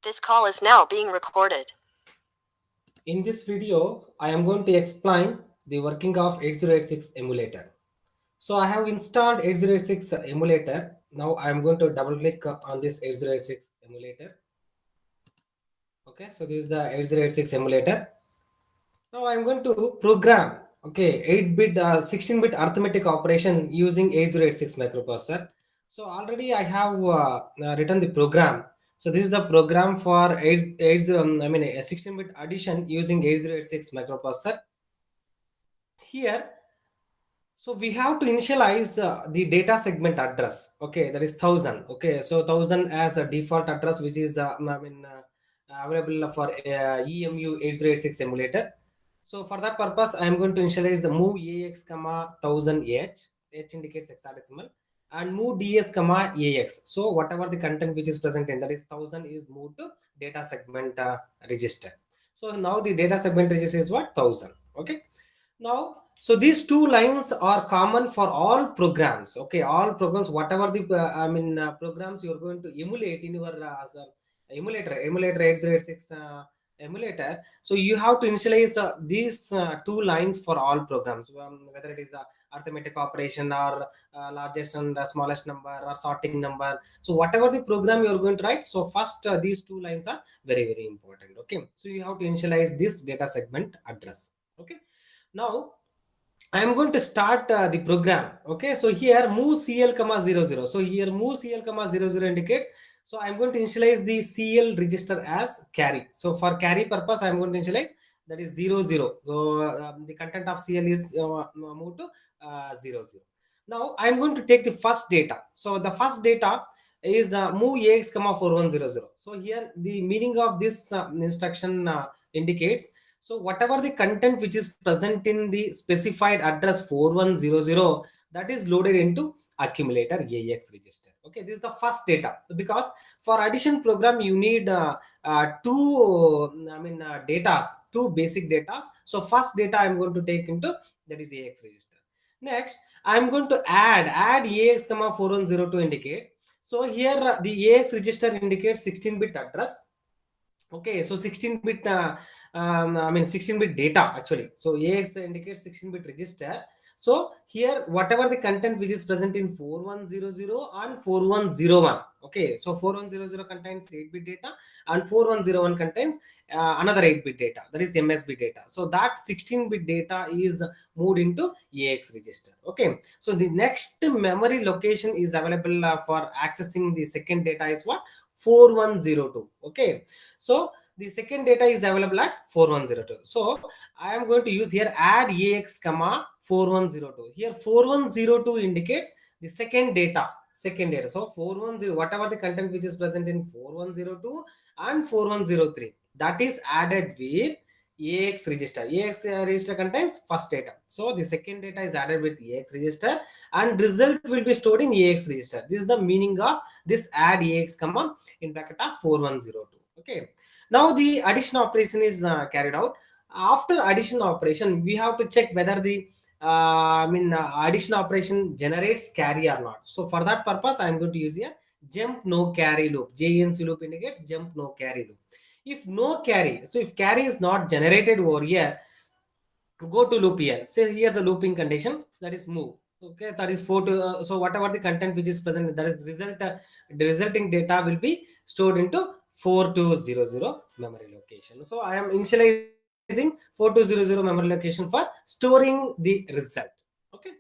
This call is now being recorded. In this video, I am going to explain the working of 8086 emulator. So I have installed 8086 emulator. Now I am going to double click on this 8086 emulator. Okay, so this is the 8086 emulator. Now I am going to program 8-bit 16-bit arithmetic operation using 8086 microprocessor. So already I have written the program. So this is the program for 16-bit addition using 8086 microprocessor. Here, so we have to initialize the data segment address. Okay, that is 1000. Okay, so 1000 as a default address, which is available for EMU 8086 emulator. So for that purpose, I am going to initialize the move AX comma 1000H. H indicates hexadecimal, and move DS comma AX. So whatever the content which is present in that is 1000 is moved to data segment register. So now the data segment register is what? 1000. Okay. Now, so these two lines are common for all programs. Okay, all programs, whatever the programs you are going to emulate in your emulator 8086 emulator. So you have to initialize these two lines for all programs, whether it is arithmetic operation or largest and smallest number or sorting number. So whatever the program you are going to write, so first these two lines are very important. Okay, so you have to initialize this data segment address. Okay. Now I am going to start the program. Okay, so here move CL comma 00. So here move CL comma 00 indicates. So I am going to initialize the CL register as carry. So for carry purpose, I am going to initialize that is 00. So the content of CL is moved to 00. Now I am going to take the first data. So the first data is move AX comma 4100. So here the meaning of this instruction indicates, so whatever the content which is present in the specified address 4100, that is loaded into accumulator AX register. Okay, this is the first data, because for addition program you need two basic data. So first data I am going to take into that is AX register. Next I am going to add AX comma 4102 indicate. So here the AX register indicates 16-bit address. Okay, so 16-bit 16-bit data actually. So AX indicates 16-bit register. So here whatever the content which is present in 4100 and 4101. Okay, so 4100 contains 8-bit data and 4101 contains another 8-bit data, that is MSB data. So that 16-bit data is moved into AX register. Okay, so the next memory location is available for accessing the second data is what? 4102. Okay, so the second data is available at 4102. So I am going to use here add AX comma 4102. Here 4102 indicates the second data. So 410, whatever the content which is present in 4102 and 4103, that is added with AX register. AX register contains first data. So the second data is added with AX register and result will be stored in AX register. This is the meaning of this add AX comma in bracket of 4102. Okay. Now the addition operation is carried out. After addition operation, we have to check whether the addition operation generates carry or not. So for that purpose, I am going to use here jump no carry loop. JNC loop indicates jump no carry loop. If no carry, so if carry is not generated over here, go to loop here. Say here the looping condition, that is move. Okay, that is so whatever the content which is present, that is the resulting data will be stored into 4200 memory location. So I am initializing 4200 memory location for storing the result. Okay,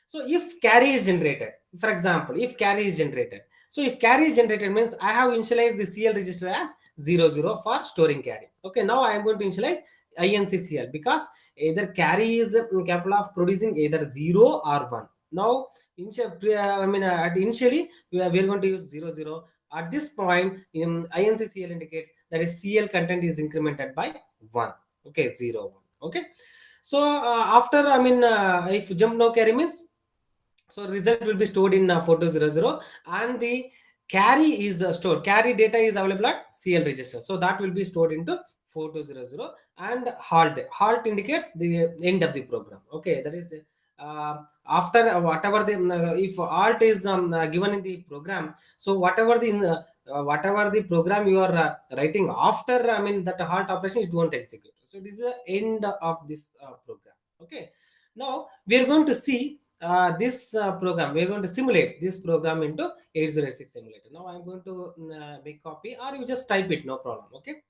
so if carry is generated, for example, if carry is generated, so if carry is generated means I have initialized the CL register as 00 for storing carry. Okay, now I am going to initialize INCCL because either carry is capable of producing either 0 or 1. Now initially we are going to use 00. At this point in INCCL indicates that is CL content is incremented by 1. Okay, 0 1. Okay, so after if jump no carry means, so result will be stored in 4200 and the carry is stored, carry data is available at CL register, so that will be stored into 4200 and halt indicates the end of the program. Okay, that is after whatever the if alt is given in the program, so whatever the program you are writing after, I mean, that halt operation, it won't execute. So this is the end of this program. Okay, now we are going to see this program. We are going to simulate this program into 8086 emulator. Now I'm going to make copy, or you just type it, no problem. Okay,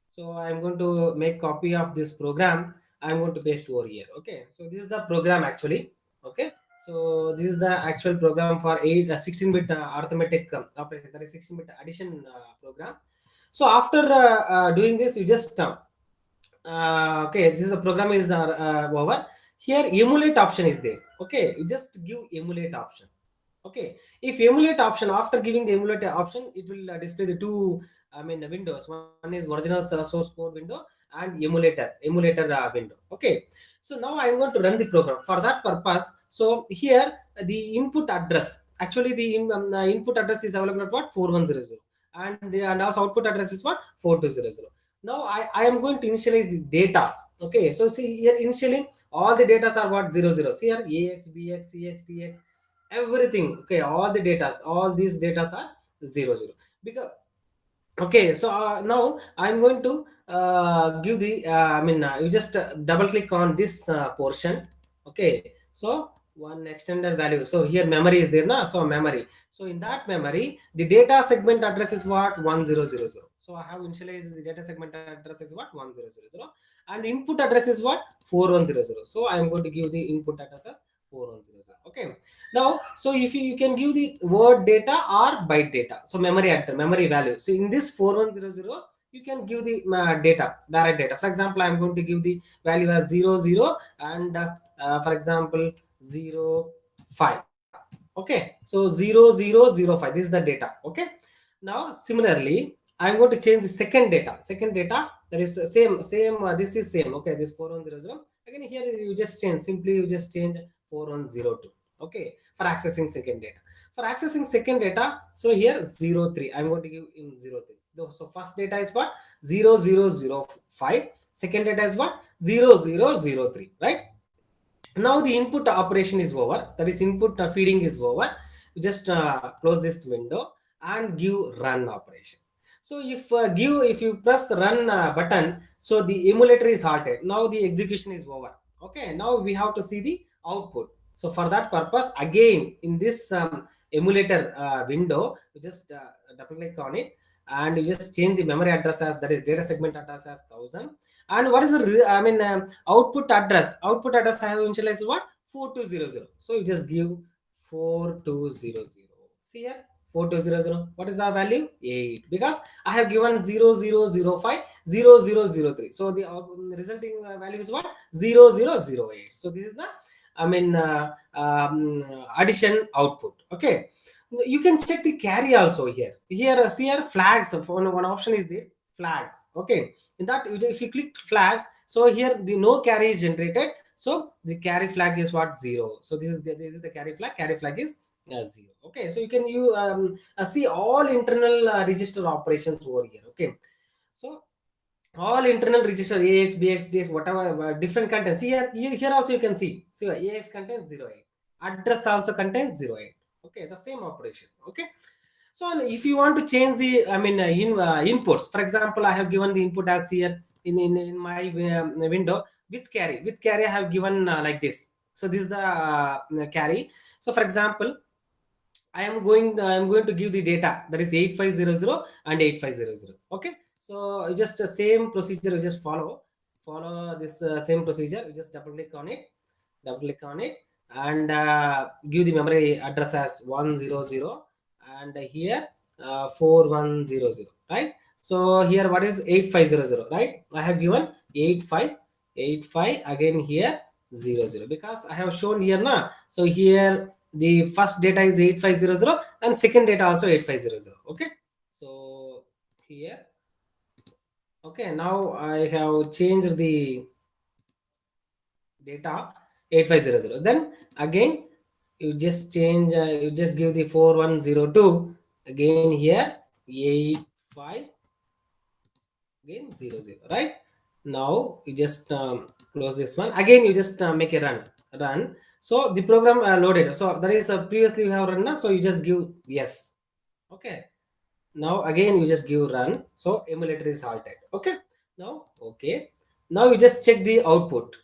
so I'm going to make copy of this program. I'm going to paste over here. Okay, so this is the program actually. Okay, so this is the actual program for 16-bit arithmetic operation, that is 16-bit addition program. So after doing this, you just okay, this is the program is over. Here emulate option is there. Okay, you just give emulate option. Okay, if emulate option, after giving the emulate option, it will display the two, I mean, windows. One is original source code window and emulator window. Okay, so now I am going to run the program. For that purpose, so here the input address, actually the input address is available at what, 4100, and also output address is what, 4200. Now I am going to initialize the data. Okay, so see here, initially all the data are what, 00. See here, ax, bx, cx, dx, everything. Okay, all the data, all these data are 00. Because okay, so now I'm going to give the I mean, you just double click on this portion. Okay, so one extended value, so here memory is there na, so memory. So in that memory, the data segment address is what, 1000. So I have initialized the data segment address is what, 1000, and the input address is what, 4100. So I am going to give the input address as 4100. Okay, now so if you can give the word data or byte data, so memory address, memory value. So in this 4100, you can give the data, direct data. For example, I'm going to give the value as 00 and for example 05. Okay, so 0005, this is the data. Okay, now similarly I'm going to change the second data, that is same this is same. Okay, this 4100, again here you just change, simply you just change 4102. Okay, for accessing second data. For accessing second data, so here 03, I'm going to give in 03. So first data is what, 0005, second data is what, 0003, right? Now the input operation is over, that is input feeding is over. You just close this window and give run operation. So if you press the run button, so the emulator is halted. Now the execution is over. Okay, now we have to see the output. So for that purpose, again in this emulator window, you just double click on it, and you just change the memory address as, that is data segment address as 1000. And what is the I mean, output address, I have initialized what, 4200. So you just give 4200. See here, 4200, what is the value, 8, because I have given 0005, 0003. So the resulting value is what, 0008. So this is the, I mean, addition output. Okay, you can check the carry also here. See here, flags, one option is there, flags. Okay, in that, if you click flags, so here the no carry is generated, so the carry flag is what, 0. So this is the carry flag. Carry flag is 0. Okay, so you see all internal register operations over here. Okay, so all internal register, ax, bx, dx, whatever different contents. Here also you can see, ax contains 08, address also contains 08. Okay, the same operation. Okay, so if you want to change the, I mean, inputs, for example, I have given the input as here in my window with carry. With carry, I have given like this. So this is the carry. So for example, I am going to give the data, that is 8500 and 8500. Okay, so just the same procedure, you just follow this same procedure. You just double click on it, and give the memory address as 100, and here 4100, right? So here what is 8500, right? I have given 8585, again here 00, because I have shown here na. So here the first data is 8500 and second data also 8500. Okay, so here, okay, now I have changed the data 8500. Then again you just change, you just give the 4102, again here 85, again 00, right? Now you just close this one, again you just make a run. So the program loaded, so that is previously we have run now, so you just give yes. Okay, now again you just give run, so emulator is halted. Okay, now okay, now you just check the output.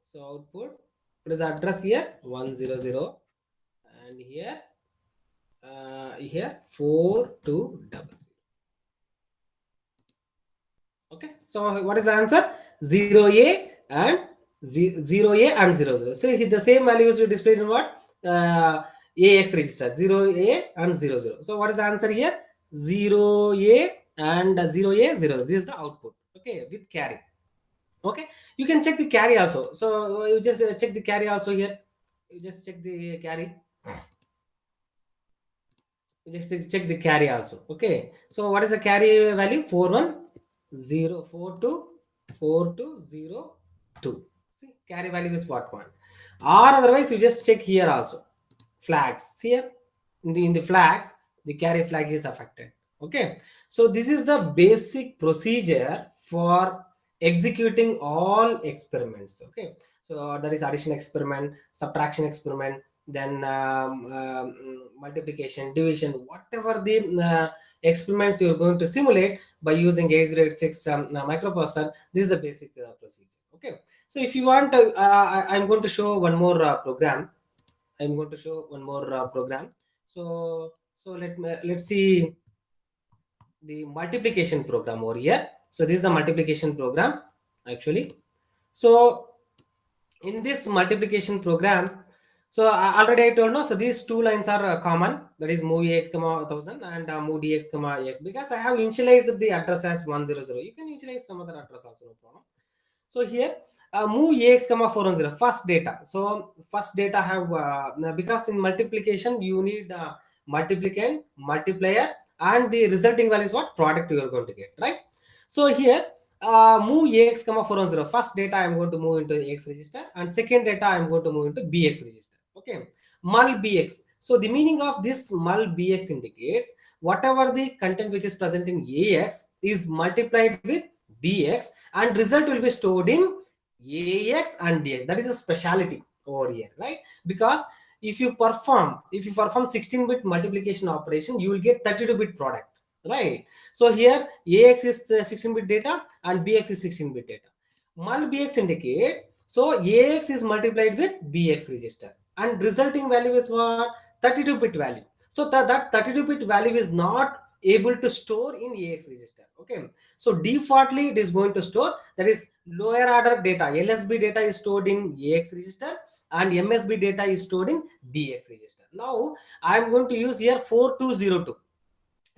So output, what is the address here? 100, and here 4200. Okay, so what is the answer? 0a and 0a and 00. So the same values will display in what? AX register 0a and 00. So what is the answer here? 0a and 0a 0. This is the output. Okay, with carry. Okay, you can check the carry also. So you just check the carry also here. You just check the carry. Just check the carry also. Okay, so what is the carry value? 41042420. See, carry value is what one, or otherwise you just check here also. Flags, see here in the flags, the carry flag is affected. Okay, so this is the basic procedure for executing all experiments. Okay, so there is addition experiment, subtraction experiment, then multiplication, division, whatever the experiments you're going to simulate by using 8086 microprocessor. This is the basic procedure. Okay, so if you want I'm going to show one more program. I'm going to show one more program. So let's see the multiplication program over here. So this is the multiplication program actually. So in this multiplication program, so already I told no, so these two lines are common, that is move ax comma 1000 and move dx comma ax, because I have initialized the address as 100. You can initialize some other address also, no problem. So here move ax comma 410 first data. So first data have because in multiplication you need multiplicand, multiplier, and the resulting value is what product you are going to get, right? So here move ax comma 410 first data I am going to move into x register, and second data I am going to move into bx register. Okay, mul bx. So the meaning of this mul bx indicates whatever the content which is present in ax is multiplied with bx, and result will be stored in ax and dx. That is a speciality over here, right? Because if you perform 16-bit multiplication operation, you will get 32-bit product, right? So here ax is 16-bit data and bx is 16-bit data. Mul bx indicate, so ax is multiplied with bx register, and resulting value is what? 32-bit value. So that 32-bit value is not able to store in ax register. Okay, so defaultly it is going to store, that is lower order data, lsb data is stored in ax register, and msb data is stored in dx register. Now I am going to use here 4202.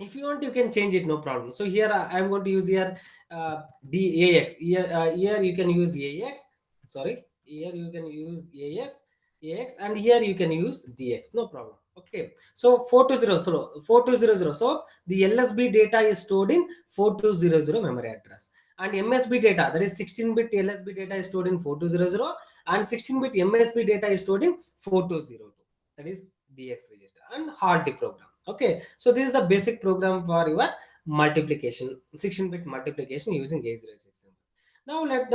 If you want you can change it, no problem. So here I am going to use here dax. Here you can use ax, sorry, here you can use ax, and here you can use dx, no problem. Okay, so 4200, so the lsb data is stored in 4200 memory address, and msb data, that is 16-bit lsb data is stored in 4200, and 16-bit msb data is stored in 4202, that is dx register, and halt the program. Okay, so this is the basic program for your multiplication, 16-bit multiplication using 8086. Now let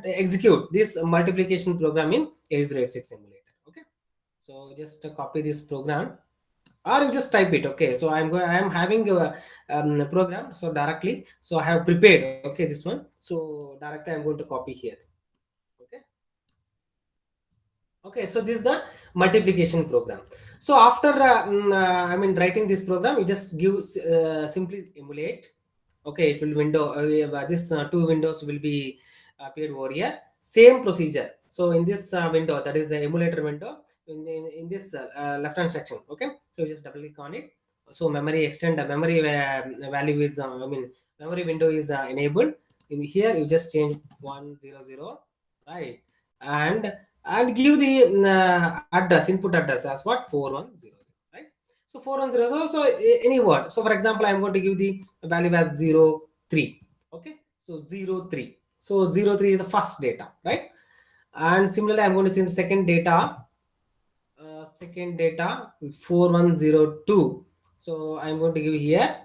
execute this multiplication program in 8086 emulator. Okay, so just copy this program, or you just type it. Okay, so I am having a program, so directly, so I have prepared. Okay, this one, so directly I'm going to copy here. Okay. Okay, so this is the multiplication program. So after writing this program, you just give simply emulate. Okay, it will window this two windows will be appeared over here. Same procedure. So in this window, that is the emulator window, in this left hand section. Okay, so just double click on it. So memory extend, memory value is memory window is enabled. In here you just change 100, right? And give the address, input address as what? 4100, right? So 410, so any word. So for example, I'm going to give the value as 03. Okay, so 03. So 03 is the first data, right? And similarly, I'm going to change second data 4102. So I'm going to give here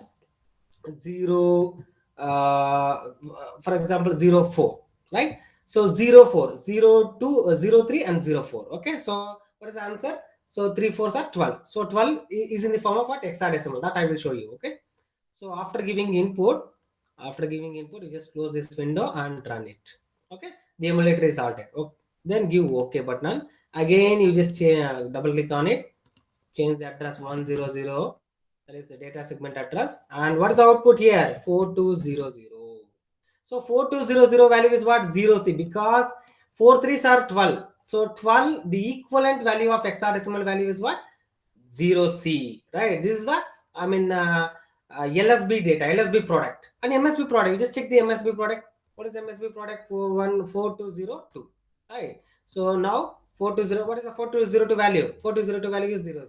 0 for example 04, right? So 04, 02, 03 and 04. Okay, so what is the answer? So 3 fours are 12. So 12 is in the form of what? Hexadecimal. That I will show you. Okay. So after giving input, you just close this window and run it. Okay. The emulator is started. Okay. Then give OK button. Again, you just double click on it. Change the address 100. That is the data segment address. And what is the output here? 4200. So 4200 value is what? 0C, because 4 threes are 12. So 12, the equivalent value of hexadecimal value is what? 0C, right? This is the, I mean, LSB data, LSB product. And MSB product, you just check the MSB product. What is MSB product? 4202, right? So now 420, what is the 4202 value? 4202 value is 001,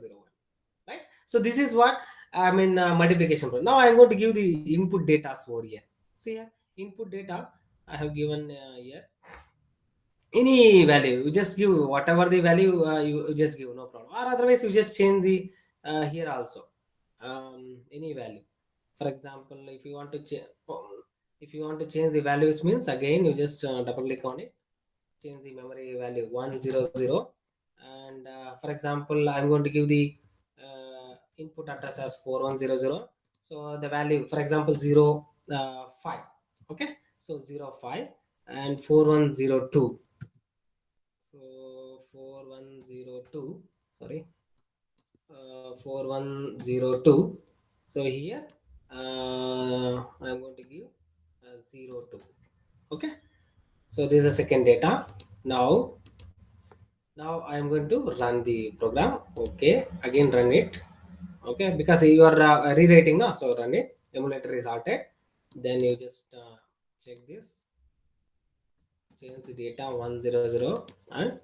right? So this is what, I mean, multiplication. Now I am going to give the input data over here. See here, input data I have given here. Any value, you just give whatever the value, you just give, no problem. Or otherwise you just change the here also, any value. For example, if you want to change, if you want to change the values, means again you just double click on it, change the memory value 100. And for example, I'm going to give the input address as 4100. So the value, for example, 05. Okay, so 05 and 4102. So 4102, sorry, 4102. So here I'm going to give 02. Okay, so this is the second data. Now I am going to run the program. Okay, again run it. Okay, because you are rewriting now, so run it. Emulator is started. Then you just check this, change the data 100 and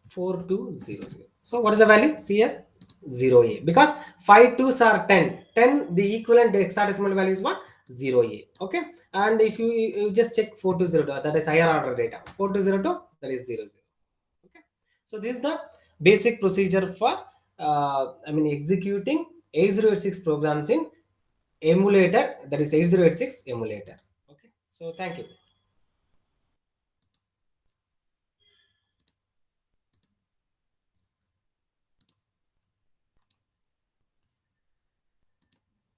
4200. So what is the value? See here, 0A, because 5 twos are 10. 10, the equivalent hexadecimal value is what? 0A. Okay, and if you just check 4202, that is higher order data. 4202, that is 00. Okay, so this is the basic procedure for I mean executing 8086 programs in emulator, that is 8086 emulator. Okay, so thank you.